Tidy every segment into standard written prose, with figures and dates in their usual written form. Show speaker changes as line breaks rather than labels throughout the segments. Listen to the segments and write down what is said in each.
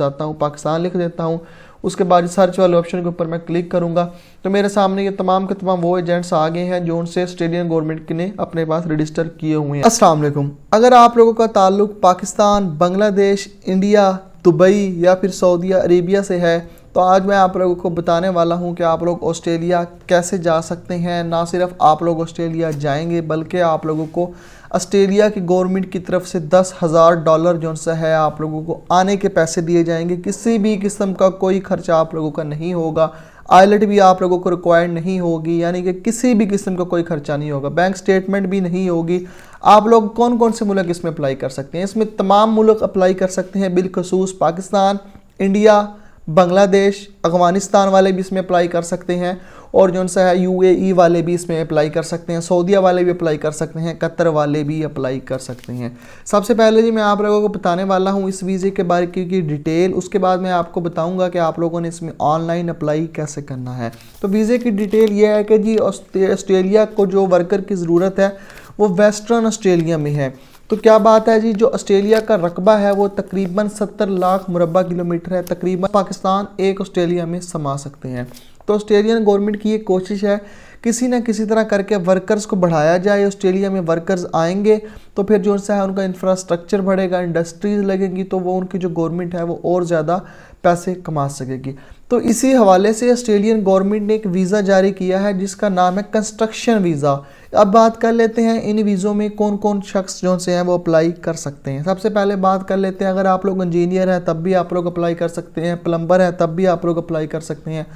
जाता हूँ, पाकिस्तान लिख देता हूँ। उसके बाद सर्च वाले ऑप्शन के ऊपर मैं क्लिक करूंगा तो मेरे सामने ये तमाम के तमाम वो एजेंट्स आ गए हैं जो उनसे ऑस्ट्रेलियन गवर्नमेंट ने अपने पास रजिस्टर किए हुए हैं। अस्सलाम वालेकुम। अगर आप लोगों का ताल्लुक पाकिस्तान, बांग्लादेश, इंडिया, दुबई या फिर सऊदी अरेबिया से है तो आज मैं आप लोगों को बताने वाला हूं कि आप लोग ऑस्ट्रेलिया कैसे जा सकते हैं। ना सिर्फ आप लोग ऑस्ट्रेलिया जाएंगे बल्कि आप लोगों को ऑस्ट्रेलिया की गवर्नमेंट की तरफ से $10,000 जो सा है आप लोगों को आने के पैसे दिए जाएंगे। किसी भी किस्म का कोई खर्चा आप लोगों का नहीं होगा। आइलेट भी आप लोगों को रिक्वायर्ड नहीं होगी, यानी कि किसी भी किस्म का कोई खर्चा नहीं होगा। बैंक स्टेटमेंट भी नहीं होगी। आप लोग कौन कौन से मुल्क इसमें अप्लाई कर सकते हैं? इसमें तमाम मुल्क अप्लाई कर सकते हैं, बिलखसूस पाकिस्तान, इंडिया, बांग्लादेश, अफगानिस्तान वाले भी इसमें अप्लाई कर सकते हैं और जो सा है UAE वाले भी इसमें अप्लाई कर सकते हैं, सऊदीया वाले भी अप्लाई कर सकते हैं, कतर वाले भी अप्लाई कर सकते हैं। सबसे पहले जी मैं आप लोगों को बताने वाला हूं इस वीज़े के बारे की डिटेल। उसके बाद मैं आपको बताऊंगा कि आप लोगों ने इसमें ऑनलाइन अप्लाई कैसे करना है। तो वीज़े की डिटेल ये है कि जी ऑस्ट्रेलिया को जो वर्कर की ज़रूरत है वो वेस्टर्न ऑस्ट्रेलिया में है। तो क्या बात है जी, जो ऑस्ट्रेलिया का रकबा है वो तकरीबन 70 लाख मुरबा किलोमीटर है। तकरीबन पाकिस्तान एक ऑस्ट्रेलिया में समा सकते हैं। तो ऑस्ट्रेलियन गवर्नमेंट की ये कोशिश है किसी ना किसी तरह करके वर्कर्स को बढ़ाया जाए। ऑस्ट्रेलिया में वर्कर्स आएंगे तो फिर जो सा है उनका इंफ्रास्ट्रक्चर बढ़ेगा, इंडस्ट्रीज लगेंगी तो वो उनकी जो गवर्नमेंट है वो और ज़्यादा पैसे कमा सकेगी। तो इसी हवाले से ऑस्ट्रेलियन गवर्नमेंट ने एक वीज़ा जारी किया है जिसका नाम है कंस्ट्रक्शन वीज़ा। अब बात कर लेते हैं इन वीज़ों में कौन कौन शख्स जो से हैं वो अप्लाई कर सकते हैं। सबसे पहले बात कर लेते हैं, अगर आप लोग इंजीनियर हैं तब भी आप लोग अप्लाई कर सकते हैं, प्लम्बर हैं तब भी आप लोग अप्लाई कर सकते हैं,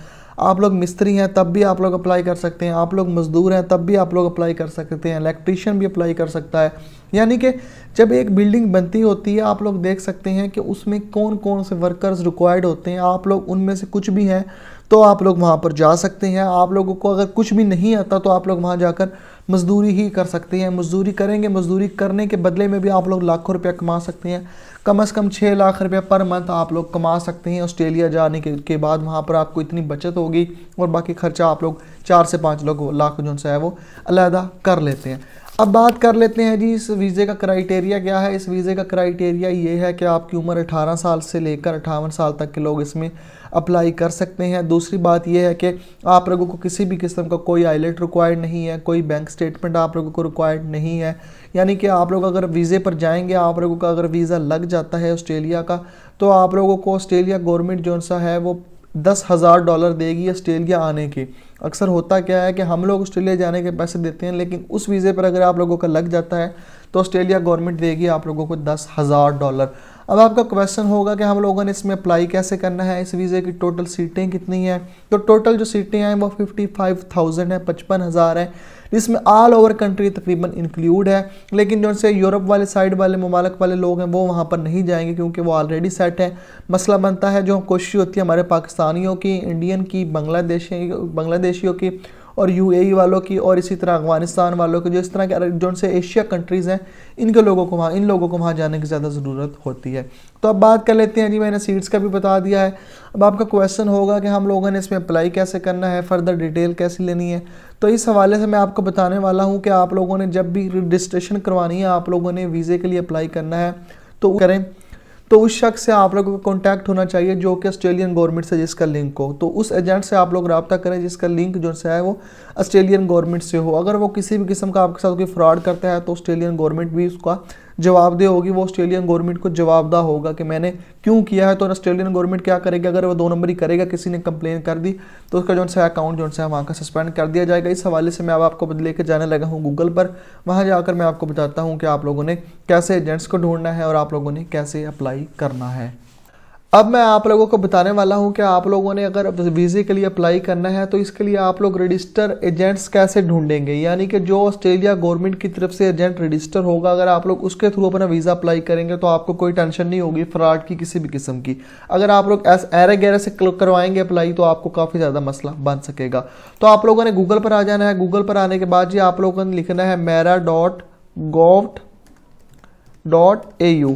आप लोग मिस्त्री हैं तब भी आप लोग अप्लाई कर सकते हैं, आप लोग मज़दूर हैं तब भी आप लोग अप्लाई कर सकते हैं, इलेक्ट्रीशियन भी अप्लाई कर सकता है। यानी कि जब एक बिल्डिंग बनती होती है आप लोग देख सकते हैं कि उसमें कौन कौन से वर्कर्स रिक्वायर्ड होते हैं। आप लोग उनमें से कुछ भी हैं तो आप लोग वहाँ पर जा सकते हैं। आप लोगों को अगर कुछ भी नहीं आता तो आप लोग वहाँ जाकर मज़दूरी ही कर सकते हैं। मज़दूरी करेंगे, मज़दूरी करने के बदले में भी आप लोग लाखों रुपया कमा सकते हैं। कम से कम 6 लाख रुपया पर मंथ आप लोग कमा सकते हैं। ऑस्ट्रेलिया जाने के बाद वहाँ पर आपको इतनी बचत होगी और बाकी खर्चा आप लोग 4 से 5 लाख जो सा है वो अलहदा कर लेते हैं। अब बात कर लेते हैं जी इस वीज़े का क्राइटेरिया क्या है। इस वीज़े का क्राइटेरिया ये है कि आपकी उम्र 18 साल से लेकर 58 साल तक के लोग इसमें अप्लाई कर सकते हैं। दूसरी बात यह है कि आप लोगों को किसी भी किस्म का कोई आइलेट रिक्वायर्ड नहीं है, कोई बैंक स्टेटमेंट आप लोगों को रिक्वायर्ड नहीं है। यानी कि आप लोग अगर वीज़े पर जाएंगे, आप लोगों का अगर वीज़ा लग जाता है ऑस्ट्रेलिया का तो आप लोगों को ऑस्ट्रेलिया गवर्नमेंट जो सा है वो $10,000 देगी ऑस्ट्रेलिया आने के। अक्सर होता क्या है कि हम लोग ऑस्ट्रेलिया जाने के पैसे देते हैं लेकिन उस वीज़े पर अगर आप लोगों का लग जाता है तो ऑस्ट्रेलिया गवर्नमेंट देगी आप लोगों को $10,000। अब आपका क्वेश्चन होगा कि हम लोगों ने इसमें अप्लाई कैसे करना है, इस वीज़े की टोटल सीटें कितनी हैं। तो टोटल जो सीटें हैं वो 55,000 है, 55,000 है, जिसमें ऑल ओवर कंट्री तकरीबन इंक्लूड है। लेकिन जो से यूरोप वाले साइड वाले ममालिक वाले लोग हैं वो वहाँ पर नहीं जाएंगे क्योंकि वो ऑलरेडी सेट है। मसला बनता है जो कोशिश होती है हमारे पाकिस्तानियों की, इंडियन की, बांग्लादेशियों की और UAE वालों की और इसी तरह अफगानिस्तान वालों की, जो इस तरह के जो से एशिया कंट्रीज़ हैं इन लोगों को वहाँ जाने की ज़्यादा ज़रूरत होती है। तो अब बात कर लेते हैं जी, मैंने सीट्स का भी बता दिया है। अब आपका क्वेश्चन होगा कि हम लोगों ने इसमें अप्लाई कैसे करना है, फर्दर डिटेल कैसे लेनी है। तो इस हवाले से मैं आपको बताने वाला हूँ कि आप लोगों ने जब भी रजिस्ट्रेशन करवानी है, आप लोगों ने वीज़े के लिए अप्लाई करना है तो करें तो उस शख्स से आप लोगों को कांटेक्ट होना चाहिए जो कि ऑस्ट्रेलियन गवर्नमेंट से जिसका लिंक हो। तो उस एजेंट से आप लोग रब्ता करें जिसका लिंक जो है वो ऑस्ट्रेलियन गवर्नमेंट से हो। अगर वो किसी भी किस्म का आपके साथ कोई फ्रॉड करता है तो ऑस्ट्रेलियन गवर्नमेंट भी उसका जवाबदेह होगी। वो ऑस्ट्रेलियन गवर्नमेंट को जवाबदा होगा कि मैंने क्यों किया है। तो ऑस्ट्रेलियन गवर्नमेंट क्या करेगी, अगर वो 2 नंबरी करेगा, किसी ने कंप्लेन कर दी तो उसका जो सा अकाउंट जो है वहाँ का सस्पेंड कर दिया जाएगा। इस हवाले से मैं अब आपको लेकर जाने लगा हूँ गूगल पर। वहाँ जाकर मैं आपको बताता हूँ कि आप लोगों ने कैसे एजेंट्स को ढूंढना है और आप लोगों ने कैसे अप्लाई करना है। अब मैं आप लोगों को बताने वाला हूं कि आप लोगों ने अगर वीज़े के लिए अप्लाई करना है तो इसके लिए आप लोग रजिस्टर एजेंट्स कैसे ढूंढेंगे। यानी कि जो ऑस्ट्रेलिया गवर्नमेंट की तरफ से एजेंट रजिस्टर होगा, अगर आप लोग उसके थ्रू अपना वीज़ा अप्लाई करेंगे तो आपको कोई टेंशन नहीं होगी फ्रॉड की किसी भी किस्म की। अगर आप लोग ऐरे गैरे से करवाएंगे अप्लाई तो आपको काफ़ी ज़्यादा मसला बन सकेगा। तो आप लोगों ने गूगल पर आ जाना है। गूगल पर आने के बाद जी आप लोगों ने लिखना है mera.gov.au।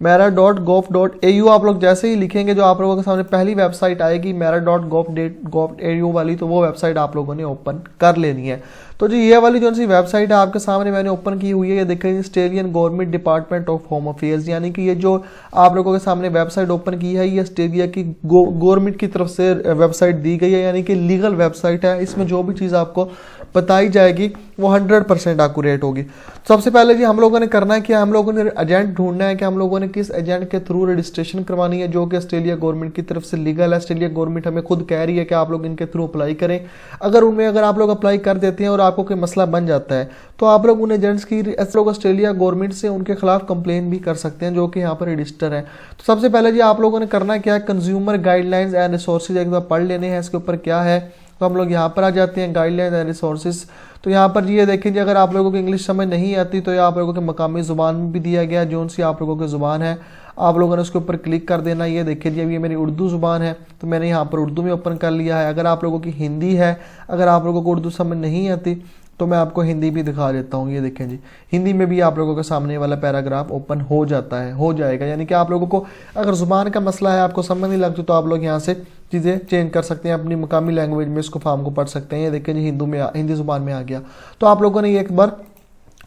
mera.gov.au आप लोग जैसे ही लिखेंगे जो आप लोगों के सामने पहली वेबसाइट आएगी mera.gov.au वाली, तो वो वेबसाइट आप लोगों ने ओपन कर लेनी है। तो जी ये वाली जो सी वेबसाइट है आपके सामने मैंने ओपन की हुई है, ये देखें Australian government department of home affairs, यानी कि ये जो आप लोगों के सामने वेबसाइट ओपन की है ये ऑस्ट्रेलिया की गवर्नमेंट की तरफ से वेबसाइट दी गई है, यानी कि लीगल वेबसाइट है। इसमें जो भी चीज़ आपको बताई जाएगी वो 100% एक्यूरेट होगी। सबसे पहले जी हम लोगों ने करना है कि हम लोगों ने एजेंट ढूंढना है कि हम लोगों ने किस एजेंट के थ्रू रजिस्ट्रेशन करवानी है जो कि ऑस्ट्रेलिया गवर्नमेंट की तरफ से लीगल है। ऑस्ट्रेलिया गवर्नमेंट हमें खुद कह रही है कि आप लोग इनके थ्रू अप्लाई करें। अगर आप लोग अप्लाई कर देते हैं और आपको कोई मसला बन जाता है तो आप लोग उन एजेंट्स की लोग ऑस्ट्रेलिया गवर्नमेंट से उनके खिलाफ कंप्लेन भी कर सकते हैं जो कि यहाँ पर रजिस्टर है। तो सबसे पहले जी आप लोगों ने करना क्या है, कंज्यूमर गाइडलाइंस एंड रिसोर्सेज एक बार पढ़ लेने हैं इसके ऊपर क्या है। तो हम लोग यहाँ पर आ जाते हैं गाइडलाइंस एंड रिसोर्सेज। तो यहाँ पर ये देखिए अगर आप लोगों को इंग्लिश समझ नहीं आती तो ये आप लोगों के मकामी ज़ुबान में भी दिया गया जो सी आप लोगों की ज़ुबान है, आप लोगों ने उसके ऊपर क्लिक कर देना। ये देखिए जी अभी ये मेरी उर्दू ज़ुबान है तो मैंने यहाँ पर उर्दू में ओपन कर लिया है। अगर आप लोगों की हिंदी है, अगर आप लोगों को उर्दू समझ नहीं आती तो मैं आपको हिंदी भी दिखा देता हूँ। ये देखें जी हिंदी में भी आप लोगों के सामने वाला पैराग्राफ ओपन हो जाएगा, यानी कि आप लोगों को अगर ज़ुबान का मसला है, आपको समझ नहीं लगती तो आप लोग यहाँ से चीज़ें चेंज कर सकते हैं, अपनी मकामी लैंग्वेज में इसको फॉर्म को पढ़ सकते हैं। ये देखें जी हिंदी ज़ुबान में आ गया। तो आप लोगों ने ये एक बार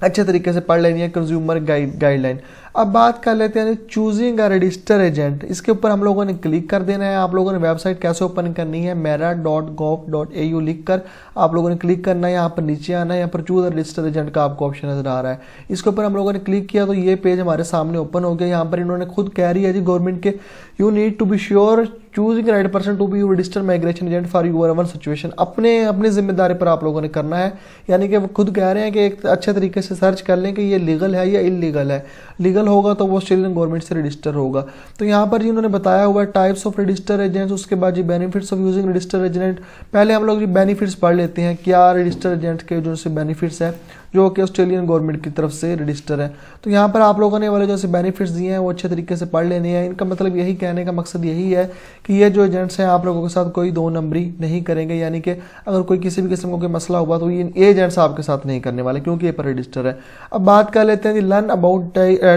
अच्छे तरीके से पढ़ लेनी है कंज्यूमर गाइडलाइन। अब बात कर लेते हैं चूजिंग अ रजिस्टर एजेंट, इसके ऊपर हम लोगों ने क्लिक कर देना है। आप लोगों ने वेबसाइट कैसे ओपन करनी है, mera.gov.au लिखकर आप लोगों ने क्लिक करना है। यहाँ पर नीचे आना है, यहाँ पर चूज रजिस्टर एजेंट का आपको ऑप्शन नजर आ रहा है। इसके ऊपर हम लोगों ने क्लिक किया तो ये पेज हमारे सामने ओपन हो गया। यहाँ पर इन्होंने खुद कह रही है जी गवर्नमेंट के, you need to be sure choosing right person to be register migration agent for your one situation. अपनी जिम्मेदारी पर आप लोगों ने करना है, यानी कि वो खुद कह रहे हैं कि एक अच्छे तरीके से सर्च कर लें कि ये लीगल है या इलीगल है। लीगल होगा तो वो ऑस्ट्रेलियन गवर्नमेंट से रजिस्टर होगा। तो यहाँ पर जी उन्होंने बताया हुआ है टाइप्स ऑफ रजिस्टर एजेंट्स, उसके बाद जी benefits of using register agent. पहले हम लोग जी बेनिफिट्स पढ़ लेते हैं, क्या रजिस्टर एजेंट के जो से बेनिफिट्स है जो कि ऑस्ट्रेलियन गवर्नमेंट की तरफ से रजिस्टर है। तो यहाँ पर आप लोगों ने वाले जो से बेनिफिट्स दिए हैं वो अच्छे तरीके से पढ़ लेने हैं। इनका मतलब यही कहने का मकसद यही है कि ये जो एजेंट्स हैं आप लोगों के साथ कोई दो नंबरी नहीं करेंगे, यानी कि अगर कोई किसी भी किस्म का कोई मसला हुआ तो ये एजेंट्स आपके साथ नहीं करने वाले क्योंकि ये पर रजिस्टर है। अब बात कर लेते हैं learn about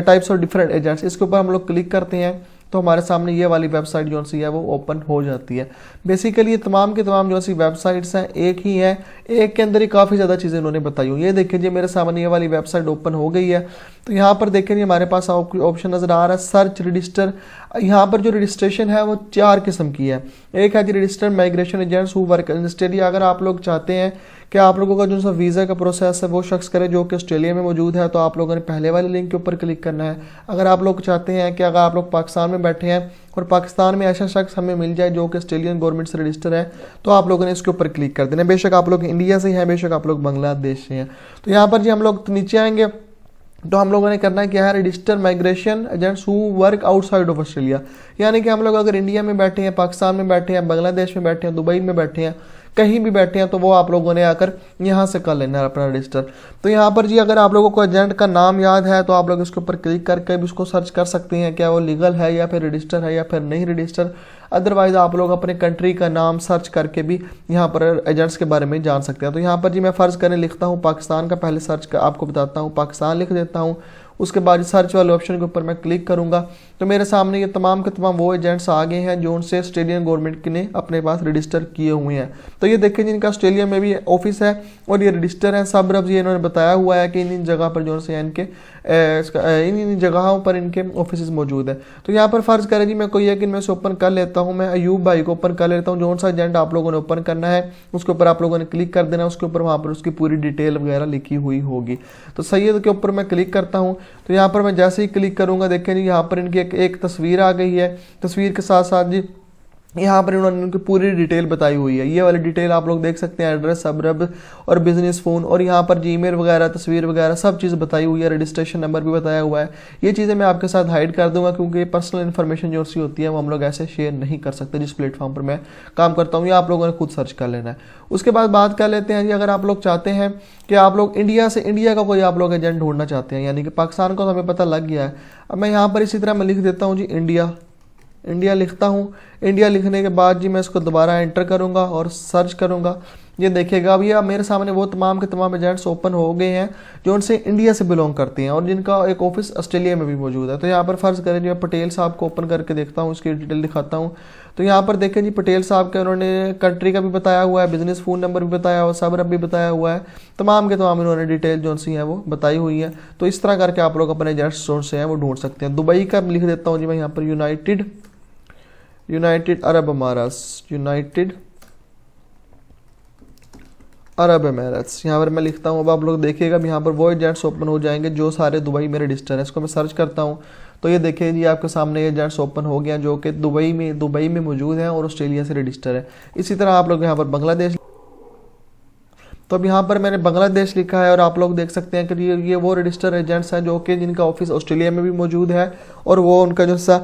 types of different agents, इसके ऊपर हम लोग क्लिक करते हैं तो हमारे सामने ये वाली वेबसाइट जो सी है वो ओपन हो जाती है। बेसिकली ये तमाम के तमाम जो सी वेबसाइट्स हैं एक ही है, एक के अंदर ही काफ़ी ज़्यादा चीज़ें उन्होंने बताई हुई। ये देखिए जी मेरे सामने ये वाली वेबसाइट ओपन हो गई है। तो यहाँ पर देखें जी हमारे पास ऑप्शन नज़र आ रहा है सर्च रजिस्टर। यहाँ पर जो रजिस्ट्रेशन है वो 4 किस्म की है। एक है जी registered migration agents who work in Australia. अगर आप लोग चाहते हैं कि आप लोगों का जो सा वीज़ा का प्रोसेस है वो शख्स करे जो कि ऑस्ट्रेलिया में मौजूद है तो आप लोगों ने पहले वाले लिंक के ऊपर क्लिक करना है। अगर आप लोग चाहते हैं कि अगर आप लोग पाकिस्तान में बैठे हैं और पाकिस्तान में ऐसा शख्स हमें मिल जाए जो कि ऑस्ट्रेलियन गवर्नमेंट से रजिस्टर है तो आप लोगों ने इसके ऊपर क्लिक कर देना। बेशक आप लोग इंडिया से हैं, बेशक आप लोग बांग्लादेश से हैं। तो यहाँ पर जी हम लोग नीचे आएंगे तो हम लोगों ने करना है क्या है, register migration agents who work outside of Australia, यानी कि हम लोग अगर इंडिया में बैठे हैं, पाकिस्तान में बैठे हैं, बांग्लादेश में बैठे हैं, दुबई में बैठे हैं, कहीं भी बैठे हैं तो वो आप लोगों ने आकर यहाँ से कर लेना है अपना रजिस्टर। तो यहाँ पर जी अगर आप लोगों को एजेंट का नाम याद है तो आप लोग इसके ऊपर क्लिक करके भी उसको सर्च कर सकते हैं क्या वो लीगल है या फिर रजिस्टर है या फिर नहीं रजिस्टर। अदरवाइज आप लोग अपने कंट्री का नाम सर्च करके भी यहाँ पर एजेंट्स के बारे में जान सकते हैं। तो यहाँ पर जी मैं फ़र्ज़ करें लिखता हूँ पाकिस्तान का, पहले सर्च कर आपको बताता हूँ, पाकिस्तान लिख देता हूँ। उसके बाद सर्च वाले ऑप्शन के ऊपर मैं क्लिक करूंगा तो मेरे सामने ये तमाम के तमाम वो एजेंट्स आ गए हैं जो उनसे ऑस्ट्रेलियन गवर्नमेंट ने अपने पास रजिस्टर किए हुए हैं। तो ये देखें जिनका ऑस्ट्रेलिया में भी ऑफिस है और ये रजिस्टर है सब रब्स, ये इन्होंने बताया हुआ है कि इन जगह पर जो से इनके इन जगहों पर इनके ऑफिस मौजूद है। तो यहाँ पर फ़र्ज़ करें जी मैं कोई एक इनमें से ओपन कर लेता हूँ, मैं अयूब भाई को ओपन कर लेता हूँ। जो सा एजेंट आप लोगों ने ओपन करना है उसके ऊपर आप लोगों ने क्लिक कर देना, उसके ऊपर वहाँ पर उसकी पूरी डिटेल वगैरह लिखी हुई होगी। तो सैयद के ऊपर मैं क्लिक करता हूँ तो यहाँ पर मैं जैसे ही क्लिक करूँगा देखें जी यहाँ पर इनकी एक तस्वीर आ गई है। तस्वीर के साथ साथ जी यहाँ पर इन्होंने उनकी पूरी डिटेल बताई हुई है। ये वाली डिटेल आप लोग देख सकते हैं, एड्रेस, सबरब और बिजनेस फ़ोन, और यहाँ पर जीमेल वगैरह, तस्वीर वगैरह सब चीज़ बताई हुई है। रजिस्ट्रेशन नंबर भी बताया हुआ है। ये चीज़ें मैं आपके साथ हाइड कर दूंगा क्योंकि पर्सनल इन्फॉर्मेशन जो सी होती है वो हम लोग ऐसे शेयर नहीं कर सकते जिस प्लेटफॉर्म पर मैं काम करता हूँ, या आप लोगों ने खुद सर्च कर लेना है। उसके बाद बात कर लेते हैं जी अगर आप लोग चाहते हैं कि आप लोग इंडिया का कोई आप लोग एजेंट ढूंढना चाहते हैं, यानी कि पाकिस्तान का तो हमें पता लग गया है। अब मैं यहाँ पर इसी तरह मैं लिख देता हूँ जी इंडिया लिखता हूँ। इंडिया लिखने के बाद जी मैं इसको दोबारा एंटर करूँगा और सर्च करूँगा। ये देखिएगा अभी अब मेरे सामने वो तमाम के तमाम एजेंट्स ओपन हो गए हैं जो उनसे इंडिया से बिलोंग करते हैं और जिनका एक ऑफिस ऑस्ट्रेलिया में भी मौजूद है। तो यहाँ पर फ़र्ज़ करें जो पटेल साहब को ओपन करके देखता हूँ, उसकी डिटेल दिखाता हूँ। तो यहाँ पर देखें जी पटेल साहब के उन्होंने कंट्री का भी बताया हुआ है, बिजनेस फ़ोन नंबर भी बताया हुआ है, सब भी बताया हुआ है, तमाम के तमाम इन्होंने डिटेल जो सी है वो बताई हुई है। तो इस तरह करके आप लोग अपने एजेंट्स जो से हैं वो ढूंढ सकते हैं। दुबई का लिख देता हूँ जी मैं यहाँ पर यूनाइटेड अरब अमारात, यूनाइटेड अरब एमिरेट्स, यहाँ पर मैं लिखता हूँ। अब आप लोग देखिएगा यहाँ पर वो एजेंट्स ओपन हो जाएंगे जो सारे दुबई में रजिस्टर है। इसको मैं सर्च करता हूँ तो ये देखिए जी आपके सामने एजेंट्स ओपन हो गया जो कि दुबई में मौजूद हैं और ऑस्ट्रेलिया से रजिस्टर है। इसी तरह आप लोग यहाँ पर बांग्लादेश, तो अब यहाँ पर मैंने बांग्लादेश लिखा है और आप लोग देख सकते हैं कि ये वो रजिस्टर एजेंट्स हैं जो कि जिनका ऑफिस ऑस्ट्रेलिया में भी मौजूद है और वो उनका जो सा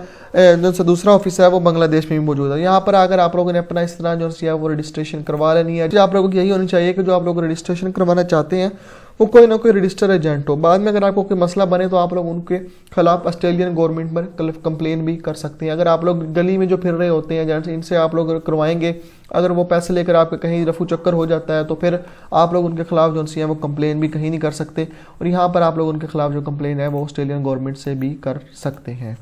दूसरा ऑफिस है वो बांग्लादेश में भी मौजूद है। यहाँ पर अगर आप लोगों ने अपना इस तरह जो है वो रजिस्ट्रेशन करवा लेनी है। आप लोगों की यही होनी चाहिए कि जो आप लोग रजिस्ट्रेशन करवाना चाहते हैं वो कोई ना कोई रजिस्टर एजेंट हो। बाद में अगर आपको कोई मसला बने तो आप लोग उनके खिलाफ ऑस्ट्रेलियन गवर्नमेंट पर कंप्लेन भी कर सकते हैं। अगर आप लोग गली में जो फिर रहे होते हैं एजेंट्स, इनसे आप लोग करवाएंगे, अगर वो पैसे लेकर आपके कहीं रफू चक्कर हो जाता है तो फिर आप लोग उनके खिलाफ जो है वो कंप्लेन भी कहीं नहीं कर सकते। और यहाँ पर आप लोग उनके खिलाफ जो कंप्लेन है वो ऑस्ट्रेलियन गवर्नमेंट से भी कर सकते हैं।